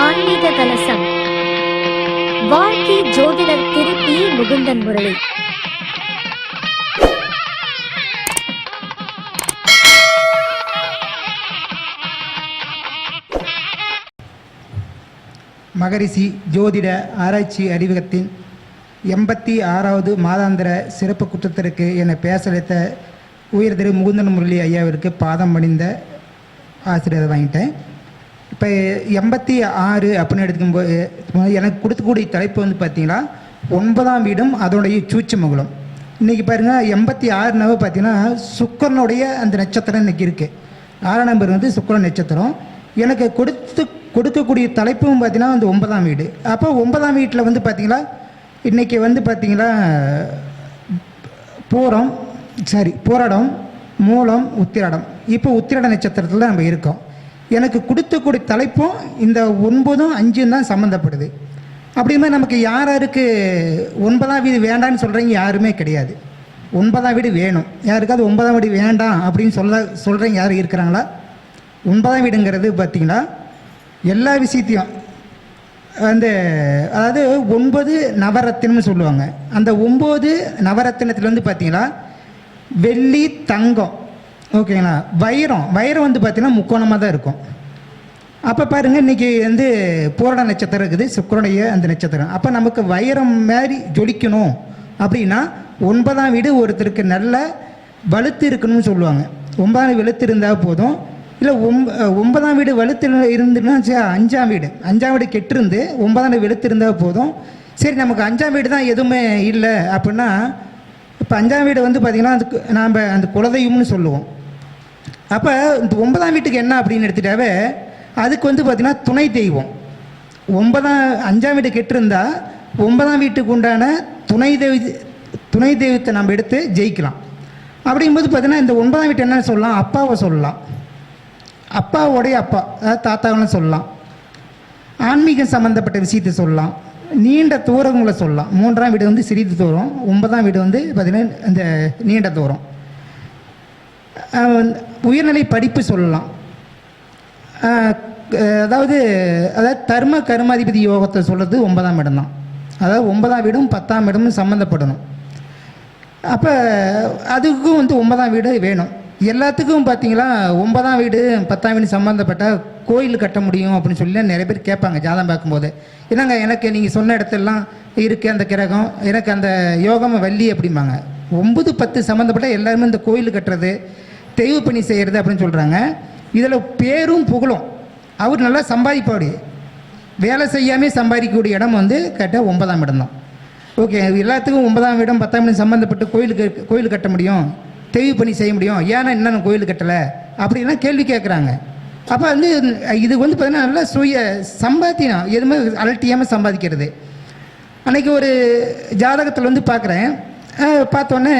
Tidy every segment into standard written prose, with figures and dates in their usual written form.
ஆன்மீக கலசம். வாழ்க்கை ஜோதிடர் திரு பி. முகுந்தன் முரளி. மகரிஷி ஜோதிட ஆராய்ச்சி அறிவகத்தின் 86வது மாதாந்திர சிறப்பு குற்றத்திற்கு என்னை பேசலைத்த உயர் திரு முகுந்தன் முரளி ஐயாவிற்கு பாதம் பணிந்த ஆசிரியர் வாங்கிட்டேன். இப்போ 86 அப்படின்னு எடுக்கும்போது எனக்கு கொடுக்கக்கூடிய தலைப்பு வந்து பார்த்திங்கன்னா 9ஆம் வீடும் அதோடைய சூட்சுமங்களும். இன்றைக்கி பாருங்கள் 86 பார்த்திங்கன்னா சுக்கரனுடைய அந்த நட்சத்திரம் இன்றைக்கி இருக்குது. 6ஆம் நம்பர் வந்து சுக்கரன் நட்சத்திரம். எனக்கு கொடுக்கக்கூடிய தலைப்பும் பார்த்திங்கன்னா வந்து 9ஆம் வீடு. அப்போ 9ஆம் வீட்டில் வந்து பார்த்திங்கன்னா இன்றைக்கி வந்து பார்த்திங்கன்னா போராடம் மூலம் உத்திராடம். இப்போ உத்திராட நட்சத்திரத்தில் நம்ம இருக்கோம். எனக்கு கொடுக்கக்கூடிய தலைப்பும் இந்த 9ம் 5ம் தான் சம்மந்தப்படுது. அப்படியுமே நமக்கு யாருக்கு 9ஆம் வீடு வேண்டான்னு சொல்கிறீங்க யாருமே கிடையாது. 9ஆம் வீடு வேணும். யாருக்காவது 9ஆம் வீடு வேண்டாம் அப்படின்னு சொல்கிறீங்க யாரும் இருக்கிறாங்களா? 9ஆம் வீடுங்கிறது பார்த்திங்கன்னா எல்லா விஷயத்தையும் வந்து அதாவது 9 நவரத்தினம்னு சொல்லுவாங்க. அந்த 9 நவரத்தினத்தில் வந்து பார்த்திங்கன்னா வெள்ளி, தங்கம், ஓகேங்களா, வைரம் வந்து பார்த்திங்கன்னா முக்கோணமாக தான் இருக்கும். அப்போ பாருங்கள் இன்றைக்கி வந்து பூரண நட்சத்திரம் இருக்குது, சுக்கிரனுடைய அந்த நட்சத்திரம். அப்போ நமக்கு வைரம் மாதிரி ஜொலிக்கணும் அப்படின்னா 9ஆம் வீடு ஒருத்தருக்கு நல்ல வலுத்து இருக்கணும்னு சொல்லுவாங்க. 9ஆம் வெளுத்து இருந்தால் போதும். இல்லை 9ஆம் வீடு வலுத்து இருந்துன்னா 5ஆம் வீடு கெட்டிருந்து 9ஆம் வீடு வெளுத்து இருந்தால் போதும். சரி, நமக்கு 5ஆம் வீடு தான் எதுவுமே இல்லை அப்படின்னா இப்போ 5ஆம் வீடு வந்து பார்த்திங்கன்னா அதுக்கு நாம் அந்த குலதெய்வம்னு சொல்லுவோம். அப்போ இந்த 9ஆம் வீட்டுக்கு என்ன அப்படின்னு எடுத்துட்டாவே அதுக்கு வந்து பார்த்திங்கன்னா துணை தெய்வம். 5ஆம் வீடு கெட்டிருந்தால் 9ஆம் வீட்டுக்கு உண்டான துணை தெய்வத்தை நம்ம எடுத்து ஜெயிக்கலாம். அப்படிங்கும்போது பார்த்திங்கன்னா இந்த 9ஆம் வீட்டு என்னன்னு சொல்லலாம், அப்பாவை சொல்லலாம், அப்பாவோடைய அப்பா, அதாவது தாத்தாவெல்லாம் சொல்லலாம், ஆன்மீகம் சம்மந்தப்பட்ட விஷயத்தை சொல்லலாம், நீண்ட தூரங்களை சொல்லலாம். 3ஆம் வீடு வந்து சிறிது தூரம், 9ஆம் வீடு வந்து பார்த்திங்கன்னா இந்த நீண்ட தூரம். உயர்நிலை படிப்பு சொல்லலாம். அதாவது கர்மாதிபதி யோகத்தை சொல்கிறது 9ஆம் இடம் தான். அதாவது 9ஆம் வீடும் 10ஆம் இடமும் சம்மந்தப்படணும். அப்போ அதுக்கும் வந்து 9ஆம் வீடு வேணும். எல்லாத்துக்கும் பார்த்தீங்களா 9ஆம் வீடு 10ஆம் வீடு சம்மந்தப்பட்ட கோயில் கட்ட முடியும் அப்படின்னு சொல்லி நிறைய பேர் கேட்பாங்க ஜாதகம் பார்க்கும்போது. என்னங்க எனக்கு நீங்கள் சொன்ன இடத்துலலாம் இருக்குது அந்த கிரகம், எனக்கு அந்த யோகம் வள்ளி அப்படிம்பாங்க. 9, 10 சம்மந்தப்பட்ட எல்லாருமே இந்த கோயில் கட்டுறது, தெய்வ பணி செய்கிறது அப்படின்னு சொல்கிறாங்க. இதில் பேரும் புகழும். அவர் நல்லா சம்பாதிப்பாடு, வேலை செய்யாமல் சம்பாதிக்கக்கூடிய இடம் வந்து கரெக்டாக 9ஆம் இடம் தான். ஓகே, எல்லாத்துக்கும் 9ஆம் இடம் 10ஆம் இடம் சம்மந்தப்பட்டு கோயில் கட்ட முடியும், தெய்வ பணி செய்ய முடியும், ஏன்னா என்னென்ன கோயில் கட்டலை அப்படின்னா கேள்வி கேட்குறாங்க. அப்போ வந்து இது வந்து பார்த்திங்கன்னா நல்லா சம்பாத்தியம், எதுவுமே அலட்டியாமல் சம்பாதிக்கிறது. அன்றைக்கி ஒரு ஜாதகத்தில் வந்து பார்க்குறேன், பார்த்தோன்னே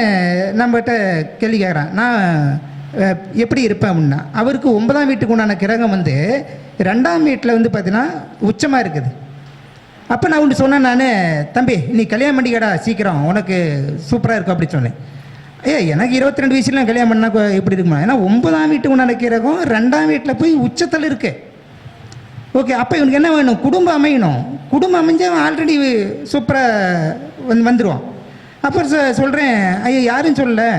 நம்மகிட்ட கேள்வி கேட்குறான், நான் எப்படி இருப்பேன் அப்படின்னா அவருக்கு 9ஆம் வீட்டுக்கு உண்டான கிரகம் வந்து 2ஆம் வீட்டில் வந்து பார்த்தீங்கன்னா உச்சமாக இருக்குது. அப்போ நான் ஒன்று சொன்னேன், நான் தம்பி நீ கல்யாணம் பண்ணிக்கடா சீக்கிரம், உனக்கு சூப்பராக இருக்கும் அப்படி சொன்னேன். எனக்கு 22 வயசுலாம் கல்யாணம் பண்ணால் எப்படி இருக்குமா? ஏன்னா 9ஆம் வீட்டுக்கு உண்டான கிரகம் 2ஆம் வீட்டில் போய் உச்சத்தில் இருக்கு. ஓகே, அப்போ இவனுக்கு என்ன வேணும்? குடும்பம் அமையணும். குடும்பம் அமைஞ்சால் ஆல்ரெடி சூப்பராக வந்துடுவான். அப்போ சொல்கிறேன், ஐயோ யாரும் சொல்லலை,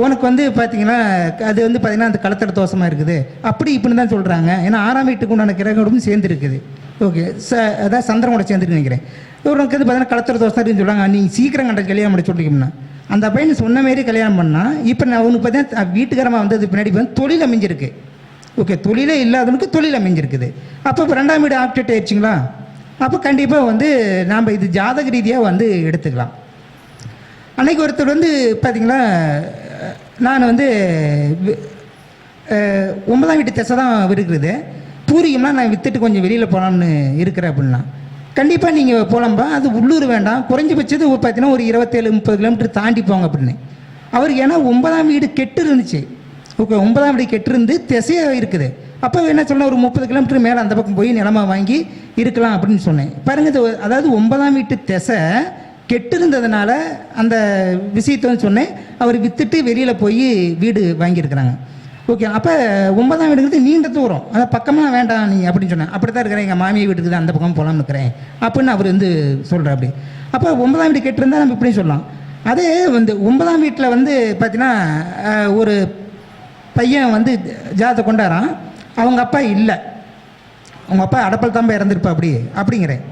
உனக்கு வந்து பார்த்தீங்கன்னா அது வந்து பார்த்திங்கன்னா அந்த கலத்தட தோஷமாக இருக்குது அப்படி இப்படின்னு தான் சொல்கிறாங்க. ஏன்னா 6ஆம் வீட்டுக்கு உண்டான கிரகமும் சேர்ந்துருக்குது. ஓகே, அதான் சந்திரனோட சேர்ந்துருக்கு நினைக்கிறேன். உனக்கு வந்து பார்த்தீங்கன்னா கலத்தட தோஷம் இருக்குன்னு சொல்கிறாங்க. நீங்கள் சீக்கிரம் கண்ட கல்யாணம் பண்ணி சொல்லிக்கோம்னா அந்த பையனை சொன்ன மாரி கல்யாணம் பண்ணால் இப்போ நான் அவனுக்கு பார்த்தீங்கன்னா வீட்டுக்காரமாக வந்தது பின்னாடி வந்து தொழில் அமைஞ்சிருக்கு. ஓகே, தொழிலே இல்லாதவனுக்கு தொழில் அமைஞ்சிருக்குது. அப்போ இப்போ 2ஆம் வீடு ஆப்டேட் ஆயிடுச்சுங்களா? அப்போ கண்டிப்பாக வந்து நாம் இது ஜாதக ரீதியாக வந்து எடுத்துக்கலாம். அன்றைக்கி ஒருத்தர் வந்து பார்த்திங்களா, நான் வந்து 9ஆம் வீட்டு திசை தான் இருக்குது, பூரிகம்னா நான் விற்றுட்டு கொஞ்சம் வெளியில் போகலான்னு இருக்கிறேன் அப்படின்னா கண்டிப்பாக நீங்கள் போகலாம்பா, அது உள்ளூர் வேண்டாம், குறைஞ்சபட்சது பார்த்தீங்கன்னா ஒரு 27-30 கிலோமீட்டர் தாண்டி போங்க அப்படின்னு. அவருக்கு ஏன்னா 9ஆம் வீடு கெட்டு இருந்துச்சு. ஓகே, 9ஆம் வீடு கெட்டிருந்து திசையாக இருக்குது. அப்போ என்ன சொன்னேன், ஒரு 30 கிலோமீட்டர் மேலே அந்த பக்கம் போய் நிலமா வாங்கி இருக்கலாம் அப்படின்னு சொன்னேன். பாருங்கள், அதாவது 9ஆம் வீட்டு திசை கெட்டு இருந்ததுனால அந்த விஷயத்த சொன்னேன். அவர் விற்றுட்டு வெளியில் போய் வீடு வாங்கியிருக்கிறாங்க. ஓகே. அப்போ 9ஆம் வீடுங்கிறது நீண்ட தூரம், அதான் பக்கமாக வேண்டாம் நீ அப்படின்னு சொன்னேன். அப்படி தான் இருக்கிறேன், எங்கள் மாமியை வீட்டுக்கு தான் அந்த பக்கம் போகலான்னு இருக்கிறேன் அப்படின்னு அவர் வந்து சொல்கிறார். அப்படி அப்போ 9ஆம் வீடு கெட்டிருந்தால் நம்ம இப்படி சொல்லலாம். அதே வந்து 9ஆம் வீட்டில் வந்து பார்த்தீங்கன்னா ஒரு பையன் வந்து ஜாதத்தை கொண்டாரான், அவங்க அப்பா இல்லை, அவங்க அப்பா அடப்பல் தாம்ப இறந்துருப்பா அப்படிங்கிறேன்.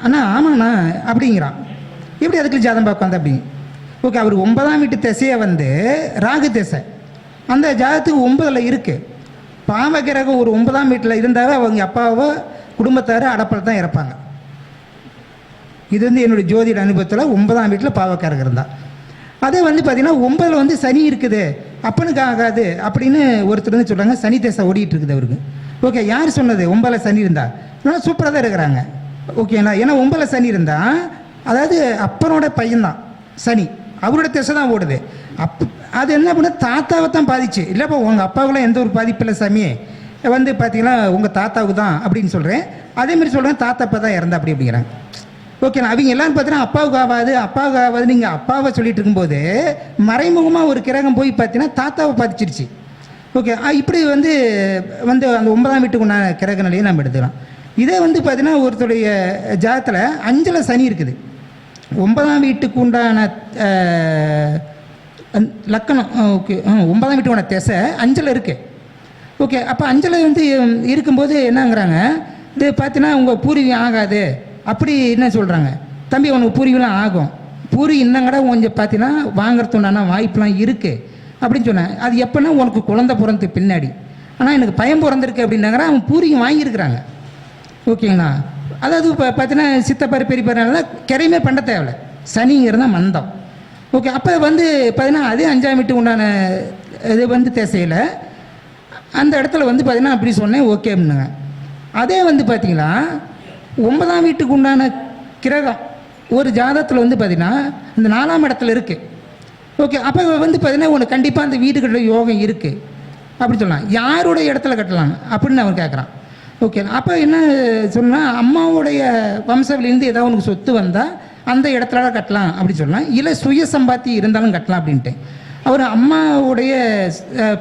அண்ணா ஆமாண்ணா அப்படிங்கிறான். எப்படி அதுக்குள்ள ஜாதம் பார்க்க அப்படி? ஓகே. அவர் 9ஆம் வீட்டு திசையை வந்து ராகு திசை, அந்த ஜாதத்துக்கு 9ல் இருக்குது. பாவகிரகம் ஒரு 9ஆம் வீட்டில் இருந்தாவே அவங்க அப்பாவோ குடும்பத்தார அடப்பல் தான் இறப்பாங்க. இது வந்து என்னுடைய ஜோதிட அனுபவத்தில் 9ஆம் வீட்டில் பாவக்காரகம் இருந்தால். அதே வந்து பார்த்திங்கன்னா 9ல் வந்து சனி இருக்குது, அப்பனுக்கு ஆகாது அப்படின்னு ஒருத்தர் வந்து சொல்கிறாங்க. சனி திசை ஓடிட்டு இருக்குது அவருக்கு. ஓகே. யார் சொன்னது 9ல் சனி இருந்தால்? இன்னும் சூப்பராக தான் இருக்கிறாங்க. ஓகேங்களா? ஏன்னா 9ல் சனி இருந்தால் அதாவது அப்பனோட பையன்தான் சனி, அவரோட திசை தான் ஓடுது. அது என்ன பண்ண தாத்தாவை தான் பாதிச்சு. இல்லைப்பா உங்கள் அப்பாவுக்குலாம் எந்த ஒரு பாதிப்பு இல்லை சாமி, வந்து பார்த்தீங்கன்னா உங்கள் தாத்தாவுக்கு தான் அப்படின்னு சொல்கிறேன். அதேமாதிரி சொல்கிறேன் தாத்தா தான் இறந்தா அப்படிங்கிறாங்க. ஓகே. அவங்க எல்லாரும் பார்த்தீங்கன்னா அப்பாவுக்கு ஆகாது நீங்கள் அப்பாவை சொல்லிட்டு இருக்கும்போது மறைமுகமாக ஒரு கிரகம் போய் பார்த்தீங்கன்னா தாத்தாவை பாதிச்சிருச்சு. ஓகே. இப்படி வந்து அந்த 9ஆம் வீட்டுக்கு உண்டான கிரக நிலையை நம்ம எடுத்துக்கலாம். இதே வந்து பார்த்தீங்கன்னா ஒருத்தருடைய ஜாதத்தில் 5ல் சனி இருக்குது, 9ஆம் வீட்டுக்கு உண்டான லக்கணம். ஓகே. 9ஆம் வீட்டுக்கு உண்டான திசை 5ல் இருக்குது. ஓகே. அப்போ 5ல் வந்து இருக்கும்போது என்னங்கிறாங்க, இது பார்த்தீங்கன்னா உங்கள் பூர்வீகம் ஆகாது அப்படி என்ன சொல்கிறாங்க. தம்பி உனக்கு பூர்வீகம் ஆகும், பூரி இன்னங்கடா கொஞ்சம் பார்த்தீங்கன்னா வாங்குறது உண்டான வாய்ப்பெலாம் இருக்குது அப்படின்னு சொன்னேன். அது எப்போனா உனக்கு குழந்தை பிறந்து பின்னாடி, ஆனால் எனக்கு பயம் பிறந்திருக்கு அப்படின்னாங்கிற அவன் பூரியும் வாங்கியிருக்கிறாங்க. ஓகேங்களா? அதாவது இப்போ பார்த்தீங்கன்னா சித்தப்பாரு பெரியப்பாருனால கிரையுமே பண்ண தேவையில்லை, சனிங்கிறது தான் மந்தம். ஓகே. அப்போ வந்து பார்த்தீங்கன்னா அதே 5ஆம் வீட்டுக்கு உண்டான இது வந்து திசையில் அந்த இடத்துல வந்து பார்த்தீங்கன்னா அப்படி சொன்னேன் ஓகே அப்படின்னாங்க. அதே வந்து பார்த்தீங்கன்னா 9ஆம் வீட்டுக்கு உண்டான கிரகம் ஒரு ஜாதகத்தில் வந்து பார்த்தீங்கன்னா இந்த 4ஆம் இடத்துல இருக்குது. ஓகே. அப்போ வந்து பார்த்தீங்கன்னா உனக்கு கண்டிப்பாக அந்த வீடு கட்டுற யோகம் இருக்குது அப்படி சொல்லலாம். யாருடைய இடத்துல கட்டலாம் அப்படின்னு அவன் கேட்குறான். ஓகே. அப்போ என்ன சொன்னால் அம்மாவுடைய வம்சவிலேருந்து ஏதாவது உனக்கு சொத்து வந்தால் அந்த இடத்துல கட்டலாம் அப்படி சொல்லலாம், இல்லை சுய சம்பாத்தி இருந்தாலும் கட்டலாம் அப்படின்ட்டு. அவர் அம்மாவுடைய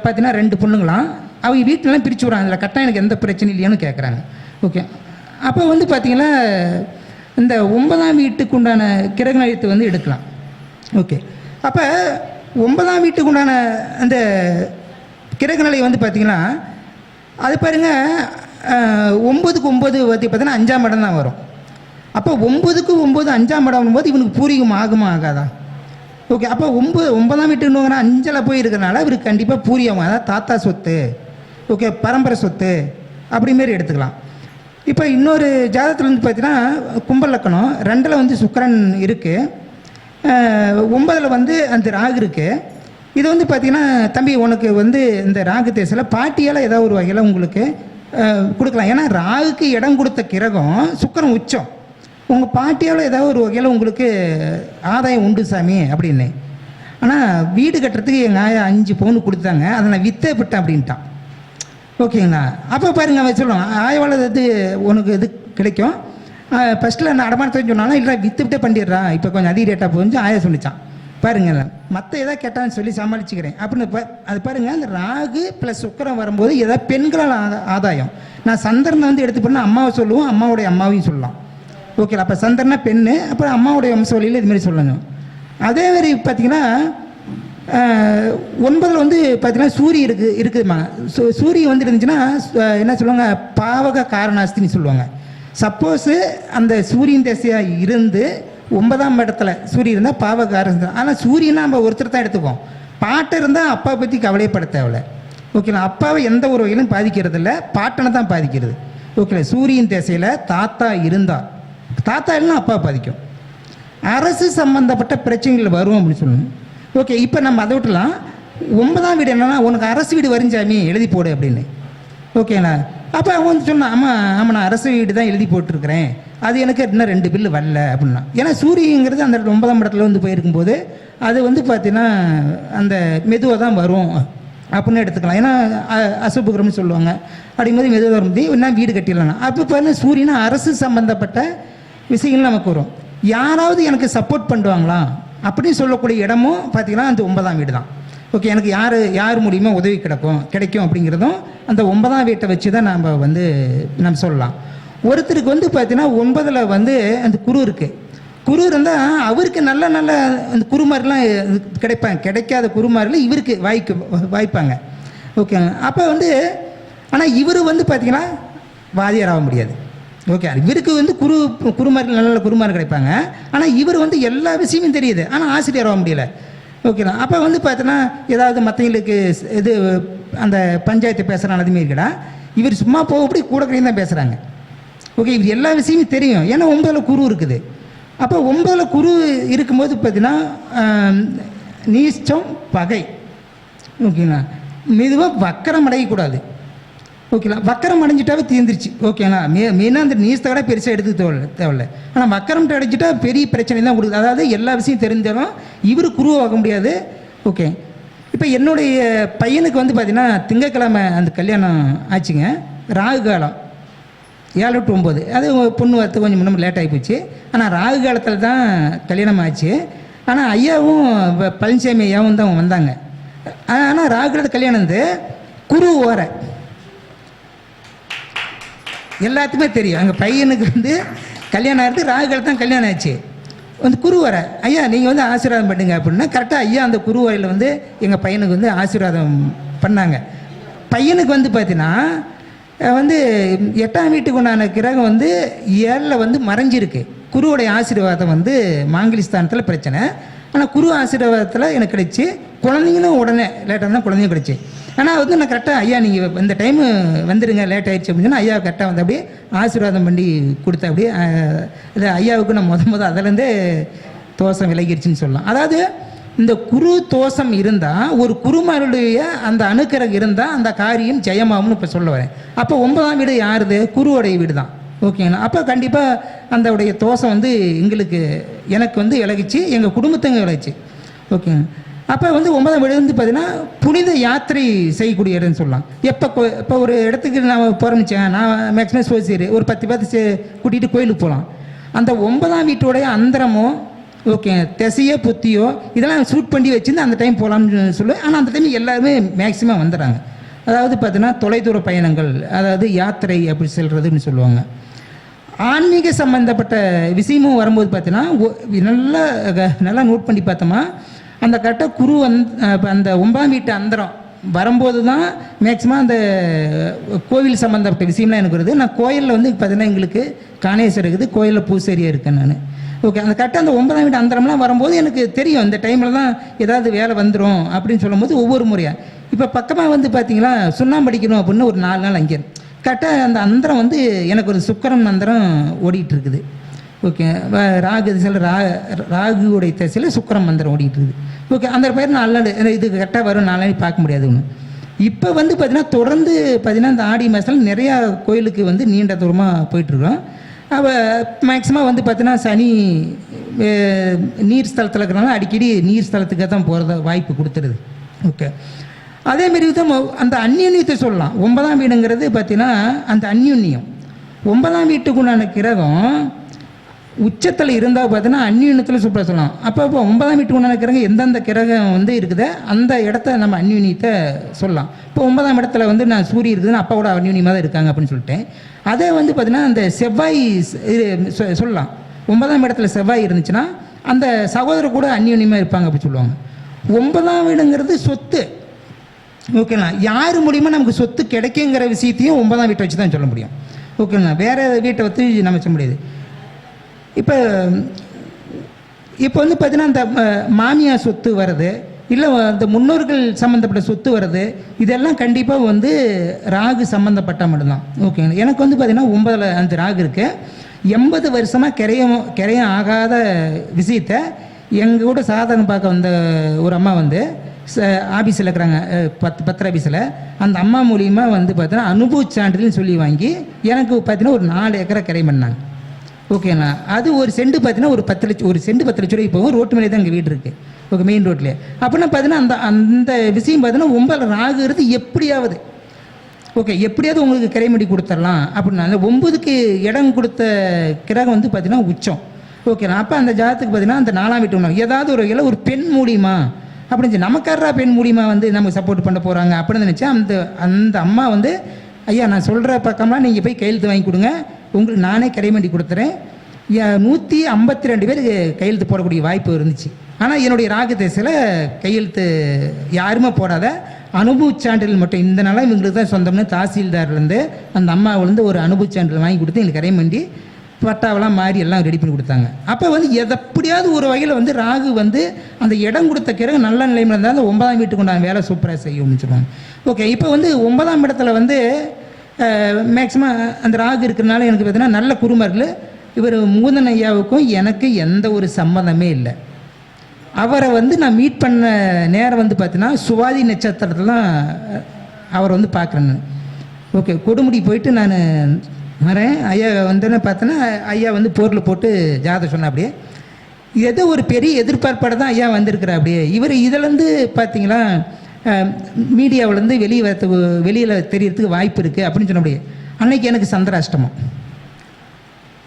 பார்த்தீங்கன்னா 2 பொண்ணுங்களாம், அவங்க வீட்டிலலாம் பிரித்து விட்றாங்க, அதில் கட்டினா எனக்கு எந்த பிரச்சனையும் இல்லையான்னு கேட்குறாங்க. ஓகே. அப்போ வந்து பார்த்திங்கன்னா இந்த 9ஆம் வீட்டுக்கு உண்டான கிரக நிலையத்தை வந்து எடுக்கலாம். ஓகே. அப்போ 9ஆம் வீட்டுக்கு உண்டான அந்த கிரக நிலையை வந்து பார்த்திங்கன்னா அது பாருங்கள் 9க்கு 9 பற்றி பார்த்தீங்கன்னா 5ஆம் இடம் தான் வரும். அப்போ 9க்கு 9 5ஆம் இடம் போது இவனுக்கு பூர்வீகம் ஆகுமா ஆகாதா? ஓகே. அப்போ 9ஆம் வீட்டுன்னு 5ல் போய் இருக்கிறனால இவருக்கு கண்டிப்பாக பூர்வீகம், அதாவது தாத்தா சொத்து, ஓகே, பரம்பரை சொத்து அப்படிமாரி எடுத்துக்கலாம். இப்போ இன்னொரு ஜாதகத்தில் வந்து பார்த்தீங்கன்னா கும்பல் லக்கணம் 2ல் வந்து சுக்கிரன் இருக்குது, 9ல் வந்து அந்த ராகு இருக்குது. இது வந்து பார்த்திங்கன்னா தம்பி உனக்கு வந்து இந்த ராகு தேசத்தில் பாட்டியால் ஏதாவது ஒரு வகையில் உங்களுக்கு கொடுக்கலாம். ஏன்னா ராகுக்கு இடம் கொடுத்த கிரகம் சுக்கிரன் உச்சம், உங்கள் பாட்டியால் ஏதாவது ஒரு வகையில் உங்களுக்கு ஆதாயம் உண்டு சாமி அப்படின்னு. ஆனால் வீடு கட்டுறதுக்கு எங்கள் ஆயா 5 பவுன் கொடுத்தாங்க, அதை நான் விற்றே விட்டேன் அப்படின்ட்டான். ஓகேங்களா? அப்போ பாருங்க அவன் சொல்லுவான் ஆயவாள இது உனக்கு இது கிடைக்கும், ஃபஸ்ட்டில் நான் அடமானத்தை சொன்னாலும் இல்லை விற்றுவிட்டே பண்ணிடுறான், இப்போ கொஞ்சம் அதிக ரேட்டாக போச்சு ஆயா சொல்லிச்சான். பாருங்கள் மற்ற எதாவது கேட்டான்னு சொல்லி சமாளிச்சுக்கிறேன் அப்படின்னு. அது பாருங்கள் அந்த ராகு ப்ளஸ் சுக்கிரன் வரும்போது ஏதாவது பெண்களால் ஆதாயம். நான் சந்திரனை வந்து எடுத்து பண்ணால் அம்மாவை சொல்லுவோம், அம்மாவுடைய அம்மாவையும் சொல்லலாம். ஓகே. அப்போ சந்திரனா பெண்ணு, அப்புறம் அம்மாவுடைய வம்ச வழியில் இதுமாரி சொல்லணும். அதே மாதிரி பார்த்திங்கன்னா 9ல் வந்து பார்த்திங்கன்னா சூரிய இருக்குதுமா. சூரியன் வந்து இருந்துச்சுன்னா என்ன சொல்லுவாங்க, பாவக காரணாஸ்தின்னு சொல்லுவாங்க. சப்போஸு அந்த சூரியன் திசையாக இருந்து 9ஆம் இடத்துல சூரியன் இருந்தால் பாவக காரணம். ஆனால் சூரியனா நம்ம ஒருத்தர் தான் எடுத்துக்குவோம், பாட்டை இருந்தால் அப்பாவை பற்றி கவலைப்பட தேவையில்லை. ஓகேங்களா? அப்பாவை எந்த ஒரு வகையிலும் பாதிக்கிறது இல்லை, பாட்டனை தான் பாதிக்கிறது. ஓகே. சூரியன் திசையில் தாத்தா இருந்தால், தாத்தா இல்லைன்னா அப்பாவை பாதிக்கும், அரசு சம்பந்தப்பட்ட பிரச்சனைகள் வரும் அப்படின்னு சொல்லணும். ஓகே. இப்போ நம்ம அதை விட்டுலாம். 9ஆம் வீடு என்னன்னா உனக்கு அரசு வீடு வரைஞ்சாமி எழுதி போடு அப்படின்னு. ஓகேண்ணா? அப்போ அவன் வந்து சொன்னான் ஆமாம் நான் அரசு வீடு தான் எழுதி போட்டிருக்கிறேன், அது எனக்கு இன்னும் 2 பில்லு வரல அப்படின்னா. ஏன்னா சூரியங்கிறது அந்த 9ஆம் இடத்துல வந்து போயிருக்கும்போது அது வந்து பார்த்தீங்கன்னா அந்த மெதுவாக தான் வரும் அப்படின்னு எடுத்துக்கலாம். ஏன்னா அசுபகிரம்னு சொல்லுவாங்க, அப்படிங்கும்போது மெதுவாக வர முடியும், என்ன வீடு கட்டிடலாம். அப்போ பார்த்தீங்கன்னா சூரியனா அரசு சம்மந்தப்பட்ட விஷயங்கள் நமக்கு வரும். யாராவது எனக்கு சப்போர்ட் பண்ணுவாங்களா அப்படின்னு சொல்லக்கூடிய இடமும் பார்த்திங்கன்னா அந்த 9ஆம் வீடு தான். ஓகே, எனக்கு யார் மூலியமாக உதவி கிடைக்கும் அப்படிங்கிறதும் அந்த 9ஆம் வீட்டை வச்சு தான் நம்ம சொல்லலாம். ஒருத்தருக்கு வந்து பார்த்தீங்கன்னா 9ல் வந்து அந்த குரு இருக்குது. குரு இருந்தால் அவருக்கு நல்ல அந்த குருமாரிலாம் கிடைக்காத குருமாரில் இவருக்கு வாய்ப்பாங்க. ஓகேங்க. அப்போ வந்து ஆனால் இவர் வந்து பார்த்திங்கன்னா வாதியார் ஆக முடியாது. ஓகே, இவருக்கு வந்து குருமார்கள் நல்ல குருமார் கிடைப்பாங்க. ஆனால் இவர் வந்து எல்லா விஷயமும் தெரியுது, ஆனால் ஆசிரியர் ஆக முடியலை. ஓகேண்ணா. அப்போ வந்து பார்த்தோன்னா ஏதாவது மற்றவங்களுக்கு இது அந்த பஞ்சாயத்து பேசுகிறான் அதுமாரி இருக்கடா, இவர் சும்மா போகப்படி கூட கிடையாது தான் பேசுகிறாங்க. ஓகே, இவர் எல்லா விஷயமும் தெரியும், ஏன்னா 9ல் குரு இருக்குது. அப்போ 9ல் குரு இருக்கும்போது பார்த்தீங்கன்னா நீச்சம் பகை. ஓகேண்ணா. மெதுவாக வக்கரம் அடையக்கூடாது. ஓகேங்களா. வக்கரம் அடைஞ்சிட்டாவே தீர்ந்துருச்சு. ஓகேண்ணா. மெயினாக அந்த நீச்சத்தை கூட பெருசாக எடுத்துக்க தேவையில்லை. ஆனால் வக்கரம்ட்டு அடைஞ்சிட்டா பெரிய பிரச்சனை தான் கொடுக்குது. அதாவது எல்லா விஷயம் தெரிஞ்சாலும் இவர் குருவாக முடியாது. ஓகே, இப்போ என்னுடைய பையனுக்கு வந்து பார்த்திங்கன்னா திங்கக்கிழமை அந்த கல்யாணம் ஆச்சுங்க. ராகு காலம் 7 to 9. அது பொண்ணு வரத்து கொஞ்சம் முன்னும் லேட் ஆகி போச்சு. ஆனால் ராகு காலத்தில் தான் கல்யாணம் ஆச்சு. ஆனால் ஐயாவும் பழனிசாமி ஐயாவும் தான் வந்தாங்க. ஆனால் ராகு காலத்து கல்யாணம் வந்து குரு ஓர எல்லாத்துக்குமே தெரியும். எங்கள் பையனுக்கு வந்து கல்யாணம் ஆகிறது ராகு காலத்து தான் கல்யாணம் ஆச்சு. வந்து குரு வர ஐயா நீங்கள் வந்து ஆசீர்வாதம் பண்ணுங்க அப்படின்னா கரெக்டாக ஐயா அந்த குரு வரையில் வந்து எங்கள் பையனுக்கு வந்து ஆசீர்வாதம் பண்ணாங்க. பையனுக்கு வந்து பார்த்தீங்கன்னா வந்து 8ஆம் வீட்டுக்கு உண்டான கிரகம் வந்து 7ல் வந்து மறைஞ்சிருக்கு. குருவுடைய ஆசீர்வாதம் வந்து மாங்கலிஸ்தானத்தில் பிரச்சனை. ஆனால் குரு ஆசீர்வாதத்தில் எனக்கு கிடைச்சி, குழந்தைங்களும் உடனே லேட்டாக தான் குழந்தையும் கிடைச்சி. ஆனால் வந்து நான் கரெக்டாக ஐயா நீங்கள் இந்த டைமு வந்துடுங்க லேட் ஆகிடுச்சு அப்படின்னு சொன்னால் ஐயா கரெக்டாக வந்து அப்படியே ஆசீர்வாதம் பண்ணி கொடுத்த அப்படியே இது ஐயாவுக்கு நான் முத அதிலேருந்தே தோஷம் விலகிடுச்சின்னு சொல்லலாம். அதாவது இந்த குரு தோஷம் இருந்தால் ஒரு குருமாருடைய அந்த அணுக்கரகம் இருந்தால் அந்த காரியம் ஜெயமாகும்னு இப்போ சொல்ல வரேன். அப்போ 9ஆம் வீடு யாருது? குருவோடைய வீடு தான். ஓகேங்களா. அப்போ கண்டிப்பாக அந்த உடைய தோஷம் வந்து எனக்கு வந்து விலகிச்சு, எங்கள் குடும்பத்துங்க விலகிச்சு. ஓகேங்க. அப்போ வந்து 9ஆம் வீடு வந்து பார்த்தீங்கன்னா புனித யாத்திரை செய்யக்கூடிய இடம்னு சொல்லலாம். இப்போ ஒரு இடத்துக்கு நான் போகிறேன்னு நான் மேக்ஸிமம் சோசியர் ஒரு 10 பேர்த்து கூட்டிகிட்டு கோயிலுக்கு போகலாம். அந்த 9ஆம் வீட்டுடைய அந்தரமோ ஓகே திசையோ புத்தியோ இதெல்லாம் ஷூட் பண்ணி வச்சுருந்து அந்த டைம் போகலான்னு சொல்லுவேன். ஆனால் அந்த டைம் எல்லாருமே மேக்ஸிமம் வந்துடுறாங்க. அதாவது பார்த்தீங்கன்னா தொலைதூர பயணங்கள், அதாவது யாத்திரை அப்படி செல்றதுன்னு சொல்லுவாங்க. ஆன்மீக சம்மந்தப்பட்ட விஷயமும் வரும்போது பார்த்தீங்கன்னா நல்லா நோட் பண்ணி பார்த்தோமா அந்த கரெக்டாக குரு அந்த 9ஆம் வீட்டு அந்தரம் வரும்போது தான் மேக்ஸிமம் அந்த கோவில் சம்மந்தப்பட்ட விஷயம்லாம் எனக்கு வருது. நான் கோயிலில் வந்து பார்த்தீங்கன்னா எங்களுக்கு காணேஸ்வரர் இருக்குது, கோயிலில் பூசேரியாக இருக்கேன் நான். ஓகே, அந்த கரெக்டாக அந்த 9ஆம் வீட்டு அந்தரம்லாம் வரும்போது எனக்கு தெரியும் இந்த டைமில் தான் ஏதாவது வேலை வந்துடும் அப்படின்னு சொல்லும்போது ஒவ்வொரு முறையாக. இப்போ பக்கமாக வந்து பார்த்தீங்களா சுண்ணாம்பு அடிக்கணும் அப்படின்னு ஒரு 4 நாள் அங்கே கரெக்டாக அந்த அந்தரம் வந்து எனக்கு ஒரு சுக்கரன் அந்தரம் ஓடிட்டு இருக்குது. ஓகே, ராகு திசையில் ராகுடைய திசையில் சுக்கரம் மந்திரம் ஓடிட்டு இருக்குது. ஓகே, அந்த பேர் 4 நாள் இது கரெக்டாக வரும் 4 நாள் பார்க்க முடியாது ஒன்று. இப்போ வந்து பார்த்திங்கன்னா தொடர்ந்து பார்த்திங்கன்னா இந்த ஆடி மாதத்தில் நிறையா கோயிலுக்கு வந்து நீண்ட தூரமாக போயிட்டுருக்கோம். அப்போ மேக்ஸிமம் வந்து பார்த்தீங்கன்னா சனி நீர் ஸ்தலத்தில் இருக்கிறனால அடிக்கடி நீர் ஸ்தலத்துக்காக தான் போகிறத வாய்ப்பு கொடுத்துருது. ஓகே, அதேமாரி தான் அந்த அந்யுன்யத்தை சொல்லலாம். 9ஆம் வீடுங்கிறது பார்த்தீங்கன்னா அந்த அந்யுன்யம் 9ஆம் வீட்டுக்குண்டான கிரகம் உச்சத்தில் இருந்தால் பார்த்தீங்கன்னா அந்யுன்யத்தில் சூப்பராக சொல்லலாம். அப்போ 9ஆம் வீட்டுக்குண்டான கிரகம் எந்தெந்த கிரகம் வந்து இருக்குதோ அந்த இடத்த நம்ம அந்யுன்யத்தை சொல்லலாம். இப்போ 9ஆம் இடத்துல வந்து நான் சூரியன் இருக்குதுன்னு அப்பா கூட அந்யுன்யமாக தான் இருக்காங்க அப்படின்னு சொல்லிட்டேன். அதே வந்து பார்த்திங்கன்னா அந்த செவ்வாய் சொல்லலாம். 9ஆம் இடத்துல செவ்வாய் இருந்துச்சுன்னா அந்த சகோதரர் கூட அந்யோன்யமாக இருப்பாங்க அப்படி சொல்லுவாங்க. 9ஆம் வீடுங்கிறது சொத்து. ஓகேண்ணா. யார் மூலிமா நமக்கு சொத்து கிடைக்குங்கிற விஷயத்தையும் 9ஆம் வீட்டை வச்சு தான் சொல்ல முடியும். ஓகேண்ணா. வேறு வீட்டை வச்சு நம்ம சொல்ல முடியாது. இப்போ வந்து பார்த்திங்கன்னா அந்த மாமியார் சொத்து வருது, இல்லை அந்த முன்னோர்கள் சம்மந்தப்பட்ட சொத்து வருது, இதெல்லாம் கண்டிப்பாக வந்து ராகு சம்மந்தப்பட்ட மட்டும்தான். ஓகேங்க. எனக்கு வந்து பார்த்திங்கன்னா 9ல் அந்த ராகு இருக்குது. 80 வருஷமாக கிரையம் ஆகாத விஷயத்தை எங்கள் கூட சாதனை பார்க்க வந்த ஒரு அம்மா வந்து ஆஃபீஸில் இருக்கிறாங்க, பத்திர ஆஃபீஸில். அந்த அம்மா மூலியமாக வந்து பார்த்தீங்கன்னா அனுபவ சான்றிதழ்னு சொல்லி வாங்கி எனக்கு பார்த்தீங்கன்னா ஒரு 4 ஏக்கரை கிரை பண்ணாங்க. ஓகேண்ணா. அது ஒரு செண்டு பார்த்தீங்கன்னா ஒரு 10 லட்சம், ஒரு செண்டு 10 லட்ச ரூபாய்க்கு போகும். ரோட்டு மேலே தான் எங்கள் வீடு இருக்குது. ஓகே, மெயின் ரோட்லேயே. அப்படின்னா பார்த்தீங்கன்னா அந்த விஷயம் பார்த்தீங்கன்னா 9ல் ராகுறது எப்படியாவது ஓகே எப்படியாவது உங்களுக்கு கிரைமடி கொடுத்துடலாம் அப்படின்னா. அந்த 9க்கு இடம் கொடுத்த கிரகம் வந்து பார்த்தீங்கன்னா உச்சம். ஓகேண்ணா. அப்போ அந்த ஜாதத்துக்கு பார்த்தீங்கன்னா அந்த 4ஆம் வீட்டு ஏதாவது ஒரு பெண் மூலியமா அப்படின்னு சொல்லி நமக்காரா பெண் மூலியமாக வந்து நமக்கு சப்போர்ட் பண்ண போகிறாங்க அப்படின்னு நினச்சா அந்த அந்த அம்மா வந்து ஐயா நான் சொல்கிற பக்கமாக நீங்கள் போய் கையெழுத்து வாங்கி கொடுங்க, உங்களுக்கு நானே கரைமண்டி கொடுத்துறேன். 152 பேர் கையெழுத்து போடக்கூடிய வாய்ப்பு இருந்துச்சு. ஆனால் என்னுடைய ராகு தேசத்தில் கையெழுத்து யாருமே போடாத அனுபவச் சான்றிதழ் மட்டும் இந்த நாளாக இவங்களுக்கு தான் சொந்தம்னு தாசில்தார்லேருந்து அந்த அம்மாவிலேருந்து ஒரு அனுபவச் சான்றிதழ் வாங்கி கொடுத்து எங்களுக்கு கரைமண்டி பட்டாவெல்லாம் மாறி எல்லாம் ரெடி பண்ணி கொடுத்தாங்க. அப்போ வந்து எப்படியாவது ஒரு வகையில் வந்து ராகு வந்து அந்த இடம் கொடுத்த கிரகு நல்ல நிலைமையில் இருந்தால் அந்த 9ஆம் வீட்டுக்கு உண்டான வேலை சூப்பராக செய்யும்னு சொல்லுவாங்க. ஓகே, இப்போ வந்து 9ஆம் இடத்துல வந்து மேக்ஸிமம் அந்த ராகு இருக்கிறனால எனக்கு பார்த்தீங்கன்னா நல்ல குருமார்கள். இவர் முகுந்தன் ஐயாவுக்கும் எனக்கு எந்த ஒரு சம்மந்தமே இல்லை. அவரை வந்து நான் மீட் பண்ண நேரம் வந்து பார்த்தீங்கன்னா சுவாதி நட்சத்திரத்தில் தான் அவரை வந்து பார்க்குறேன்னு. ஓகே, கொடுமுடி போயிட்டு நான் வரேன். ஐயா வந்துன்னு பார்த்தோன்னா ஐயா வந்து போரில் போட்டு ஜாதகம் சொன்ன அப்படியே ஏதோ ஒரு பெரிய எதிர்பார்ப்போட தான் ஐயா வந்திருக்கிற அப்படியே. இவர் இதிலேருந்து பார்த்தீங்களா மீடியாவிலேருந்து வெளியில் தெரியறதுக்கு வாய்ப்பு இருக்குது அப்படின்னு சொன்ன அப்படியே. அன்னைக்கு எனக்கு சந்திராஷ்டமம்.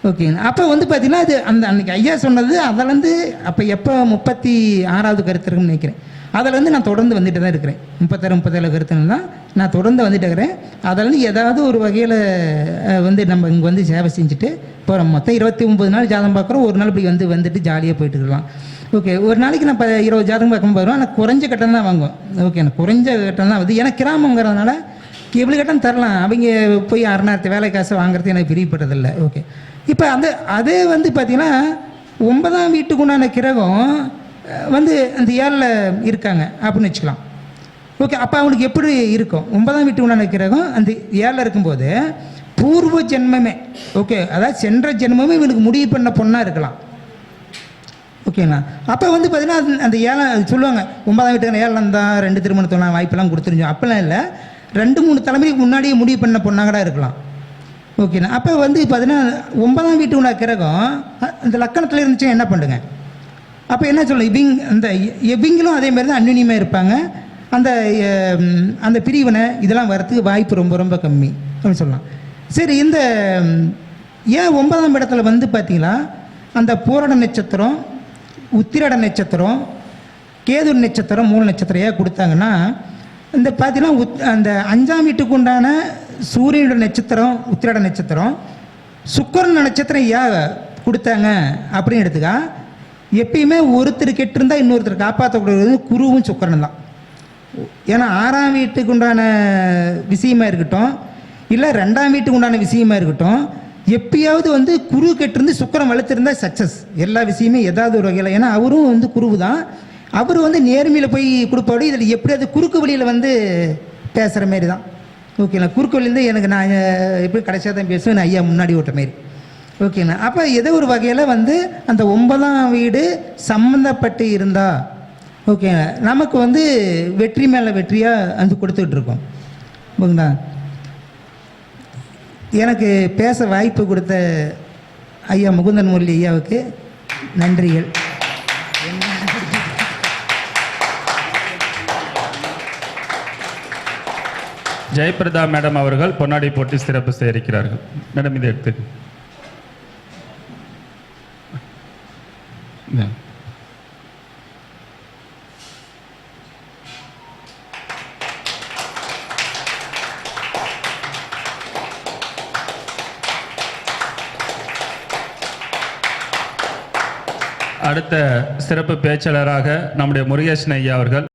ஓகேங்க, அப்போ வந்து பார்த்தீங்கன்னா அது அந்த அன்றைக்கி ஐயா சொன்னது அதிலேருந்து அப்போ எப்போ 36வது கருத்து இருக்குன்னு நினைக்கிறேன். அதிலேருந்து நான் தொடர்ந்து வந்துட்டு தான் இருக்கிறேன். 36 கருத்துன்னு தான் நான் தொடர்ந்து வந்துட்டு இருக்கிறேன். அதிலேருந்து ஏதாவது ஒரு வகையில் வந்து நம்ம இங்கே வந்து சேவை செஞ்சுட்டு போகிறோம். மொத்தம் 29 நாள் ஜாதகம் பார்க்குறோம். ஒரு நாள் இப்படி வந்துட்டு ஜாலியாக போயிட்டு இருக்கலாம். ஓகே, ஒரு நாளைக்கு நான் 20 ஜாதகம் பார்க்கும் போதும் ஆனால் குறைஞ்ச கட்டணம் தான் வாங்குவோம். ஓகே, எனக்கு குறைஞ்ச கட்டணம் தான் வந்து எனக்கு கிராமங்கிறதுனால எவ்வளோ கட்டணம் தரலாம், அவங்க போய் 6,000 வேலை காசு வாங்குறது எனக்கு பிரியப்பட்டதில்லை. ஓகே, இப்போ அதே வந்து பார்த்திங்கன்னா 9ஆம் வீட்டுக்கு உண்டான கிரகம் வந்து அந்த 7ல் இருக்காங்க அப்படின்னு வச்சுக்கலாம். ஓகே, அப்போ அவனுக்கு எப்படி இருக்கும்? 9ஆம் வீட்டுக்கு உண்டான கிரகம் அந்த 7ல் இருக்கும்போது பூர்வ ஜென்மமே, ஓகே, அதாவது சென்ற ஜென்மமே இவனுக்கு முடிவு பண்ண பொண்ணாக இருக்கலாம். ஓகேண்ணா, அப்போ வந்து பார்த்தீங்கன்னா அந்த 7 சொல்லுவாங்க 9ஆம் வீட்டுக்கு 7ல் இருந்தால் 2 திருமணத்தோட வாய்ப்பெல்லாம் கொடுத்துருந்தோம். அப்போல்லாம் இல்லை, 2-3 தலைமுறைக்கு முன்னாடியே முடிவு பண்ண பொண்ணாக கூட இருக்கலாம். ஓகேண்ணா, அப்போ வந்து பார்த்தீங்கன்னா 9ஆம் வீட்டு உள்ள கிரகம் அந்த லக்கணத்தில் இருந்துச்சு என்ன பண்ணுங்க. அப்போ என்ன சொல்லணும், அந்த இவங்களும் அதேமாதிரி தான் அந்யுன்யமாக இருப்பாங்க. அந்த அந்த பிரிவினை இதெல்லாம் வரத்துக்கு வாய்ப்பு ரொம்ப ரொம்ப கம்மி அப்படின்னு சொல்லலாம். சரி, இந்த ஏன் 9ஆம் இடத்துல வந்து பார்த்தீங்களா அந்த பூரட நட்சத்திரம், உத்திரட நட்சத்திரம், கேது நட்சத்திரம், மூல நட்சத்திரம் ஏன் கொடுத்தாங்கன்னா இந்த பார்த்தீங்கன்னா அந்த 5ஆம் வீட்டுக்கு உண்டான சூரியனோட நட்சத்திரம் உத்திரட நட்சத்திரம், சுக்கிரன் நட்சத்திரம் ஏன் கொடுத்தாங்க அப்படின்னு எடுத்துக்கா. எப்பயுமே ஒருத்தர் கெட்டிருந்தால் இன்னொருத்தர் காப்பாற்றக்கூடியது குருவும் சுக்கிரனும் தான். ஏன்னா 6ஆம் வீட்டுக்கு உண்டான விஷயமா இருக்கட்டும், இல்லை 2ஆம் வீட்டுக்கு உண்டான விஷயமா இருக்கட்டும், எப்பயாவது வந்து குரு கெட்டிருந்து சுக்கிரன் வளர்த்துருந்தா சக்ஸஸ் எல்லா விஷயமே ஏதாவது ஒரு வகையில். ஏன்னா அவரும் வந்து குருவு தான். அவர் வந்து நேர்மையில் போய் கொடுப்பாடு. இதில் எப்படியாவது குறுக்கு வழியில் வந்து பேசுகிற மாரி தான். ஓகேண்ணா, குறுக்கு வழியிலேருந்து எனக்கு நான் எப்படி கடைசியாக தான் பேசுவேன், நான் ஐயா முன்னாடி ஓட்ட மாரி. ஓகேண்ணா, அப்போ ஏதோ ஒரு வகையில் வந்து அந்த 9ஆம் வீடு சம்மந்தப்பட்டு இருந்தால் ஓகேண்ணா நமக்கு வந்து வெற்றி மேலே வெற்றியாக வந்து கொடுத்துட்ருக்கோம். ஓகேண்ணா, எனக்கு பேச வாய்ப்பு கொடுத்த ஐயா முகுந்தன் முரளி ஐயாவுக்கு நன்றிகள். ஜெயபிரதா மேடம் அவர்கள் பொன்னாடி போட்டி சிறப்பு செய்ய இருக்கிறார்கள். மேடம் இதை எடுத்து அடுத்த சிறப்பு பேச்சாளராக நம்முடைய முருகேசன் ஐயா அவர்கள்